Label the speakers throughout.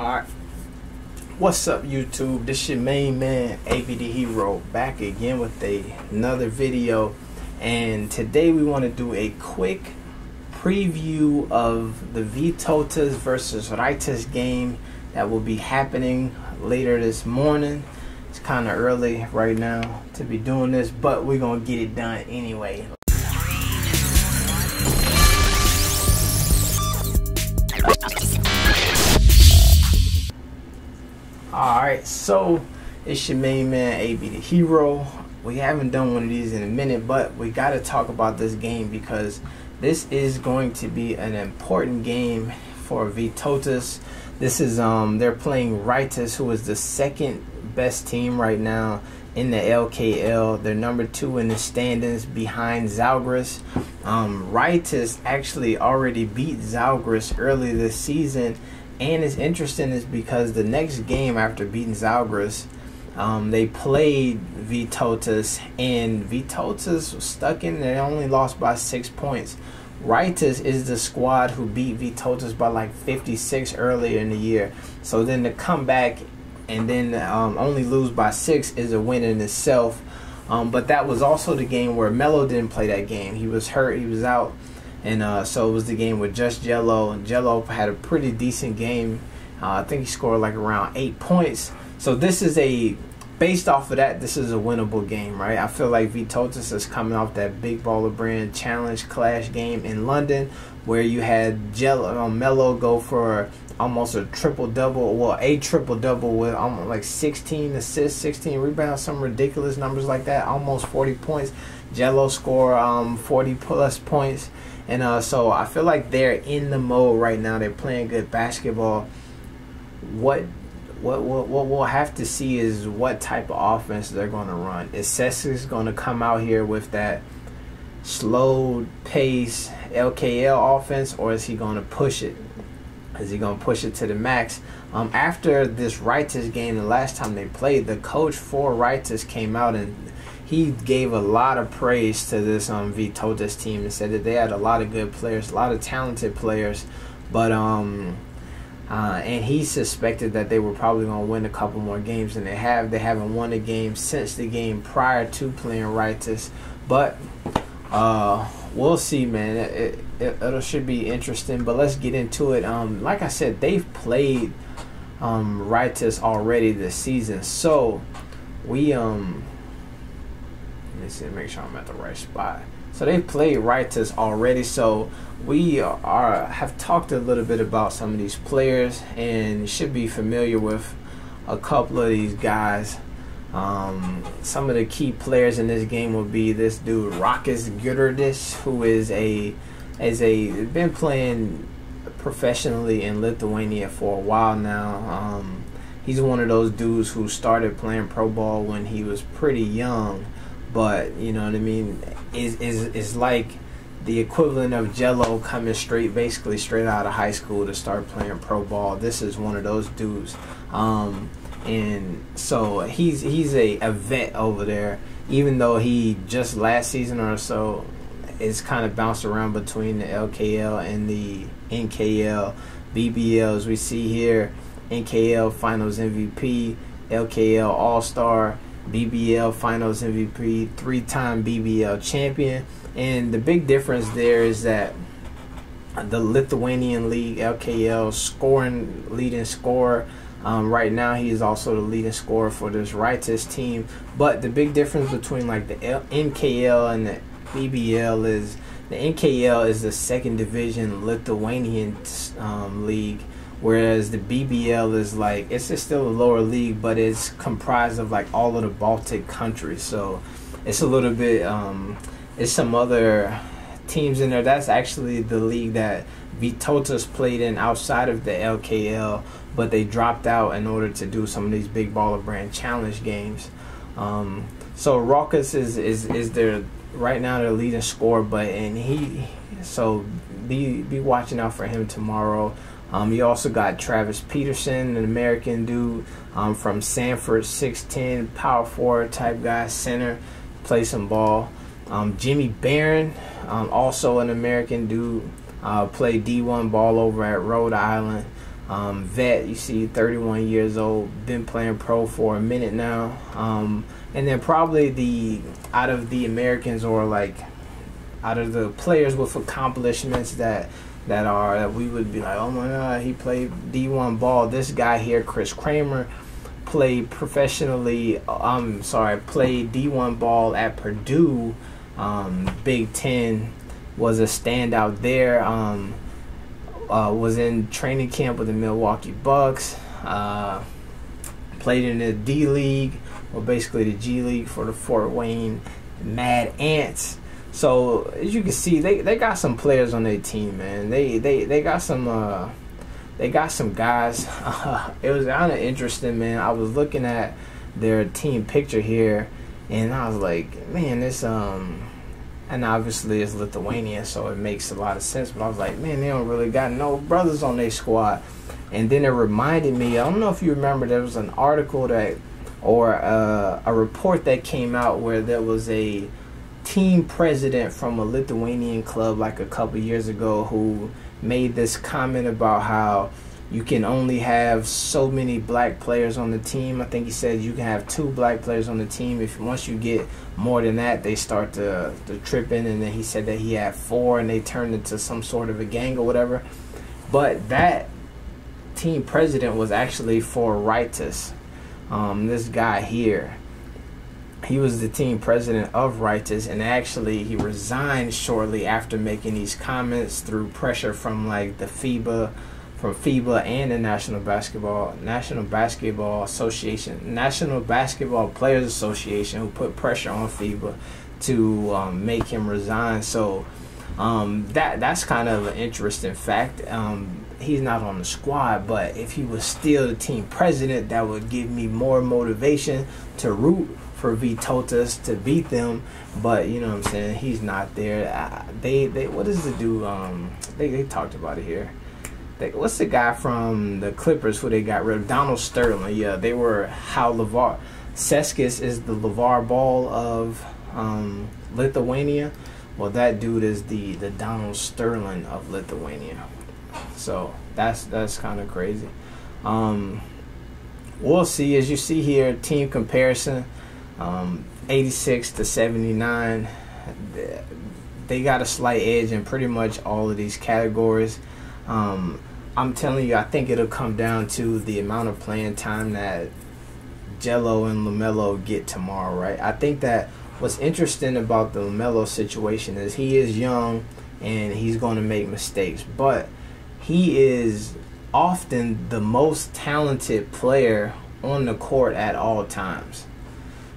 Speaker 1: Alright, what's up YouTube? This your main man, ABD Hero, back again with another video. And today we want to do a quick preview of the Vytautas versus Rytas game that will be happening later this morning. It's kind of early right now to be doing this, but we're going to get it done anyway. Alright, so it's your main man, AB the Hero. We haven't done one of these in a minute, but we got to talk about this game because this is going to be an important game for Vytautas. This is they're playing Rytas, who is the second best team right now in the LKL. They're number 2 in the standings behind Zalgiris. Rytas actually already beat Zalgiris early this season. And it's interesting is because the next game after beating Zalgiris, they played Vytautas, and Vytautas was stuck in. They only lost by 6 points. Rytas is the squad who beat Vytautas by like 56 earlier in the year. So then to come back and then only lose by 6 is a win in itself. But that was also the game where Melo didn't play that game. He was hurt. He was out. And so it was the game with just Gelo. And Gelo had a pretty decent game. I think he scored like around 8 points. So this is based off of that, this is a winnable game, right? I feel like Vytautas is coming off that Big Baller Brand Challenge Clash game in London, where you had Melo go for almost a triple-double, well, a triple-double with almost like 16 assists, 16 rebounds, some ridiculous numbers like that, almost 40 points. Gelo score 40-plus points. And so I feel like they're in the mode right now. They're playing good basketball. What we'll have to see is what type of offense they're going to run. Is Cesar's going to come out here with that slow pace LKL offense, or is he going to push it? Is he going to push it to the max? After this Rytas game, the last time they played, the coach for Rytas came out and he gave a lot of praise to this Vytautas team and said that they had a lot of good players, a lot of talented players, but and he suspected that they were probably going to win a couple more games, and they have. They haven't won a game since the game prior to playing Rytas, but we'll see, man. It should be interesting, but let's get into it. Like I said, they've played Rytas already this season, so we let me see, make sure I'm at the right spot. So they've played Rytas already, so we have talked a little bit about some of these players and should be familiar with a couple of these guys. Some of the key players in this game will be this dude Rokas Girdis, who is been playing professionally in Lithuania for a while now. He's one of those dudes who started playing pro ball when he was pretty young. But you know what I mean, is like the equivalent of Gelo coming basically straight out of high school to start playing pro ball. This is one of those dudes, and so he's a vet over there. Even though he just last season or so is kind of bounced around between the LKL and the NKL, BBL, as we see here, NKL Finals MVP, LKL All-Star, BBL Finals MVP, 3-time BBL champion. And the big difference there is that the Lithuanian League LKL leading scorer, right now he is also the leading scorer for this Rytas team. But the big difference between like the NKL and the BBL is the NKL is the second division Lithuanian league, whereas the BBL is like, it's just still a lower league, but it's comprised of like all of the Baltic countries. So it's a little bit, it's some other teams in there. That's actually the league that Vytautas played in outside of the LKL, but they dropped out in order to do some of these Big Baller Brand Challenge games. So Rokas is their right now their leading scorer, so be watching out for him tomorrow. You also got Travis Peterson, an American dude from Sanford, 6'10", power forward type guy, center, play some ball. Jimmy Barron, also an American dude, played D1 ball over at Rhode Island. vet. You see, 31 years old, been playing pro for a minute now. And then probably out of the Americans, or like out of the players with accomplishments that we would be like, oh my God, he played D1 ball. This guy here, Chris Kramer, played professionally. Played D1 ball at Purdue. Big Ten, was a standout there. Was in training camp with the Milwaukee Bucks. Played in the D League, or basically the G League, for the Fort Wayne Mad Ants. So as you can see, they got some players on their team, man. They got some guys. It was kind of interesting, man. I was looking at their team picture here, and I was like, man, this and obviously it's Lithuania, so it makes a lot of sense. But I was like, man, they don't really got no brothers on their squad. And then it reminded me, I don't know if you remember, there was an article or a report that came out where there was a team president from a Lithuanian club like a couple years ago who made this comment about how you can only have so many black players on the team. I think he said you can have 2 black players on the team. If once you get more than that, they start to tripping. And then he said that he had 4 and they turned into some sort of a gang or whatever. But that team president was actually for Rytas. This guy here, he was the team president of Rytas, and actually he resigned shortly after making these comments through pressure from like the FIBA and the National Basketball Players Association, who put pressure on FIBA to make him resign. So that's kind of an interesting fact. He's not on the squad, but if he was still the team president, that would give me more motivation to root for Vytautas to beat them. But you know what I'm saying, he's not there. They what is the dude? They talked about it here. What's the guy from the Clippers who they got rid of? Donald Sterling. Yeah, they were how LeVar Seskis is the LeVar Ball of Lithuania. Well, that dude is the Donald Sterling of Lithuania. So that's kind of crazy. We'll see. As you see here, team comparison, 86 to 79. They got a slight edge in pretty much all of these categories. I'm telling you, I think it'll come down to the amount of playing time that Gelo and Melo get tomorrow, right? I think that what's interesting about the Melo situation is he is young and he's going to make mistakes, but he is often the most talented player on the court at all times.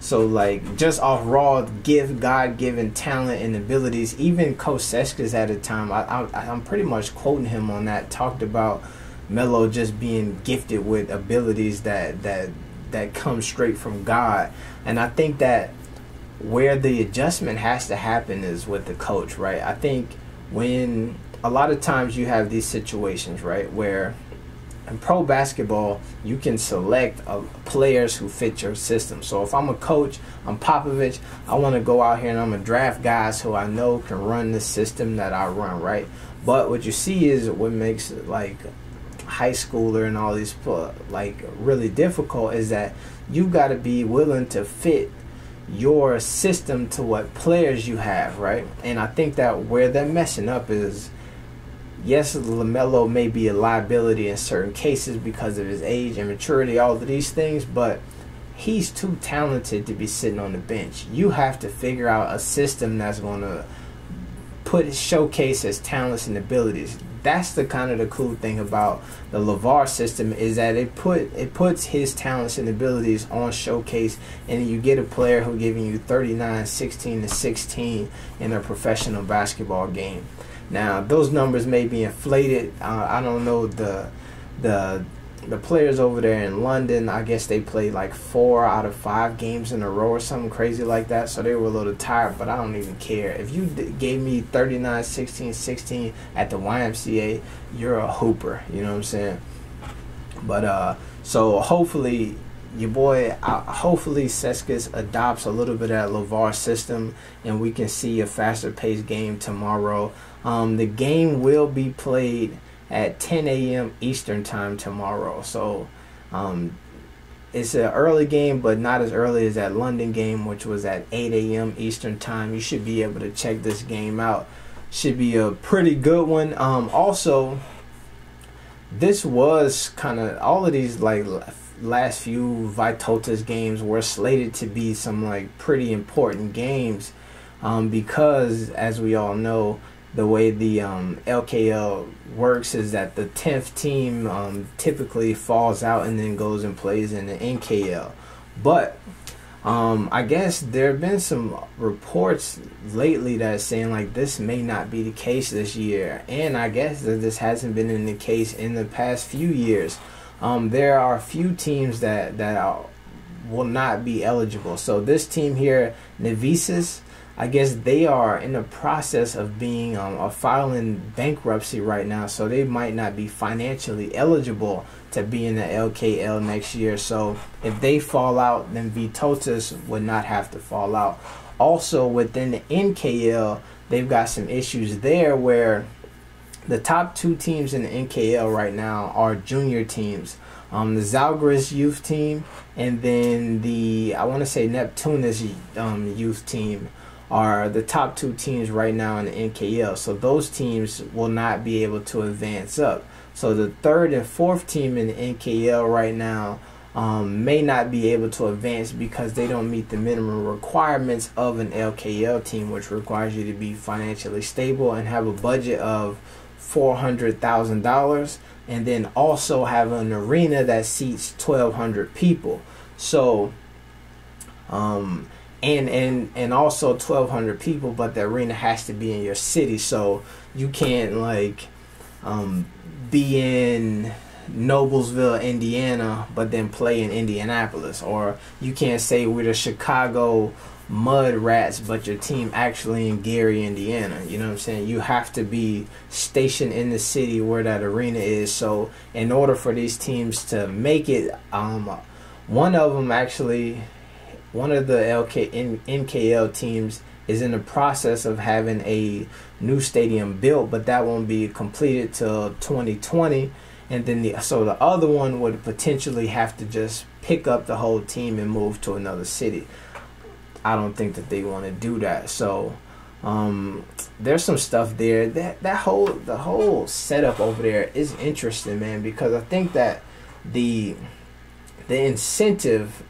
Speaker 1: So, like, just off raw God-given talent and abilities, even Coach Seskis at the time, I'm pretty much quoting him on that, talked about Melo just being gifted with abilities that come straight from God. And I think that where the adjustment has to happen is with the coach, right? I think when a lot of times you have these situations, right, where in pro basketball, you can select players who fit your system. So if I'm a coach, I'm Popovich, I want to go out here and I'm going to draft guys who I know can run the system that I run, right? But what you see is what makes it like high schooler and all these like really difficult is that you've got to be willing to fit your system to what players you have, right? And I think that where they're messing up is, yes, LaMelo may be a liability in certain cases because of his age and maturity, all of these things, but he's too talented to be sitting on the bench. You have to figure out a system that's going to showcase his talents and abilities. That's the kind of the cool thing about the LeVar system, is that it puts his talents and abilities on showcase, and you get a player who giving you 39, 16 to 16 in a professional basketball game. Now, those numbers may be inflated. I don't know the players over there in London. I guess they played like 4 out of 5 games in a row or something crazy like that, so they were a little tired, but I don't even care. If you gave me 39, 16, 16 at the YMCA, you're a hooper, you know what I'm saying? But so hopefully your boy, hopefully Seskis adopts a little bit of that LeVar system and we can see a faster paced game tomorrow. The game will be played at 10 a.m. Eastern time tomorrow. So it's an early game, but not as early as that London game, which was at 8 a.m. Eastern time. You should be able to check this game out. Should be a pretty good one. Also, this was kind of, all of these like last few Vytautas games were slated to be some like pretty important games, because as we all know, the way the LKL works is that the 10th team typically falls out and then goes and plays in the NKL. But I guess there have been some reports lately that are saying like this may not be the case this year, and I guess that this hasn't been the case in the past few years. There are a few teams that will not be eligible. So this team here, Nevisis, I guess they are in the process of being filing bankruptcy right now, so they might not be financially eligible to be in the LKL next year. So if they fall out, then Vytautas would not have to fall out. Also within the NKL, they've got some issues there where the top two teams in the NKL right now are junior teams. The Zalgiris youth team and then the, I want to say, Neptunus youth team are the top two teams right now in the NKL. So those teams will not be able to advance up. So the third and fourth team in the NKL right now may not be able to advance because they don't meet the minimum requirements of an LKL team, which requires you to be financially stable and have a budget of $400,000, and then also have an arena that seats 1,200 people. So and also 1,200 people, but the arena has to be in your city. So you can't like be in Noblesville, Indiana, but then play in Indianapolis, or you can't say we're the Chicago Mud Rats, but your team actually in Gary, Indiana. You know what I'm saying? You have to be stationed in the city where that arena is. So in order for these teams to make it, one of them actually, one of the NKL teams is in the process of having a new stadium built, but that won't be completed till 2020. And then the other one would potentially have to just pick up the whole team and move to another city. I don't think that they want to do that. So there's some stuff there. The whole setup over there is interesting, man, because I think that the incentive,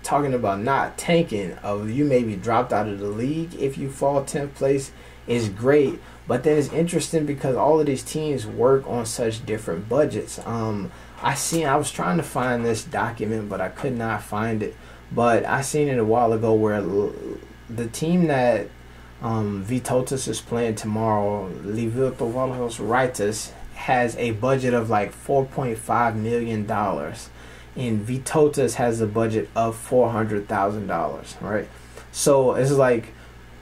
Speaker 1: talking about not tanking, of you maybe dropped out of the league if you fall 10th place, is great. But then it's interesting because all of these teams work on such different budgets. I was trying to find this document, but I could not find it. But I seen it a while ago where the team that Vytautas is playing tomorrow, Lietuvos Rytas, has a budget of like $4.5 million. And Vytautas has a budget of $400,000, right? So it's like,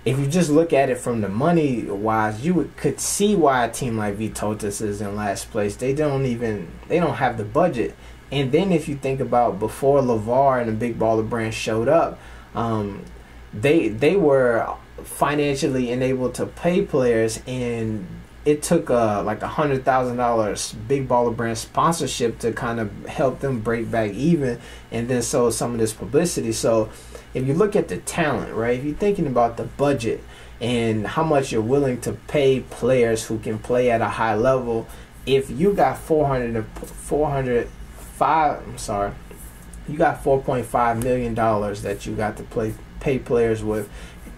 Speaker 1: if you just look at it from the money wise, you could see why a team like Vytautas is in last place. They don't have the budget. And then if you think about before LeVar and the Big Baller Brand showed up, they were financially enabled to pay players, and it took like $100,000 Big Baller Brand sponsorship to kind of help them break back even, and then so some of this publicity. So if you look at the talent, right, if you're thinking about the budget and how much you're willing to pay players who can play at a high level, if you got you got $4.5 million that you got to pay players with,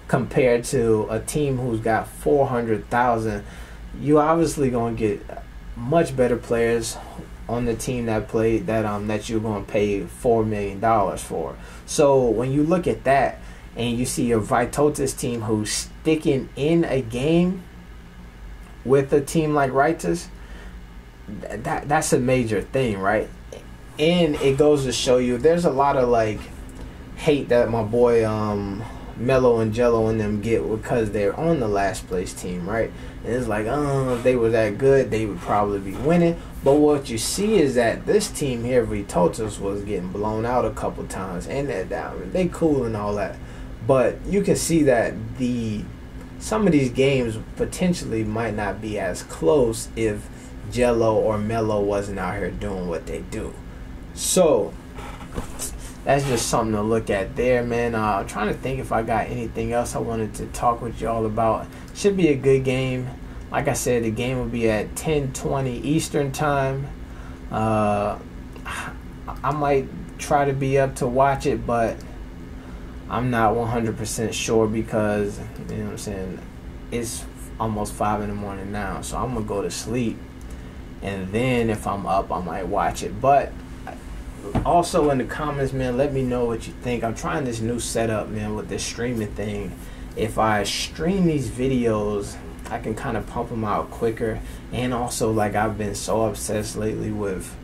Speaker 1: compared to a team who's got $400,000, you obviously gonna get much better players on the team that you're gonna pay $4 million for. So when you look at that and you see a Vytautas team who's sticking in a game with a team like Rytas, that's a major thing, right? And it goes to show you there's a lot of like hate that my boy Melo and Gelo and them get because they're on the last place team, right? And it's like, if they were that good, they would probably be winning. But what you see is that this team here, Vytautas, was getting blown out a couple times, and they cool and all that. But you can see that some of these games potentially might not be as close if Gelo or Melo wasn't out here doing what they do. So that's just something to look at there, man. I'm trying to think if I got anything else I wanted to talk with y'all about. Should be a good game. Like I said, the game will be at 10:20 Eastern time. I might try to be up to watch it, but I'm not 100% sure because, you know what I'm saying, it's almost 5 in the morning now. So I'm going to go to sleep. And then if I'm up, I might watch it. But also in the comments, man, let me know what you think. I'm trying this new setup, man, with this streaming thing. If I stream these videos, I can kind of pump them out quicker. And also, like, I've been so obsessed lately with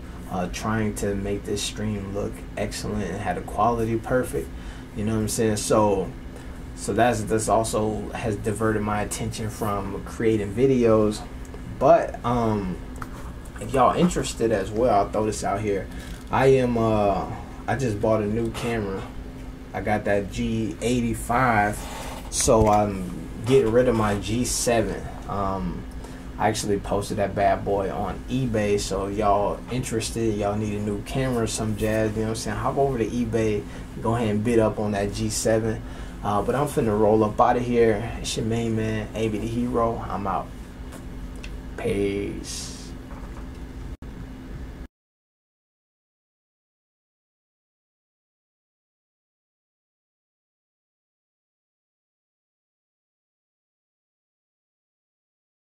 Speaker 1: trying to make this stream look excellent and have the quality perfect. You know what I'm saying? So that's also has diverted my attention from creating videos. But if y'all interested as well, I'll throw this out here. I just bought a new camera. I got that G85, so I'm getting rid of my G7. I actually posted that bad boy on eBay, so y'all interested, y'all need a new camera or some jazz, you know what I'm saying, hop over to eBay, go ahead and bid up on that G7. But I'm finna roll up out of here. It's your main man, AB the Hero. I'm out. Peace.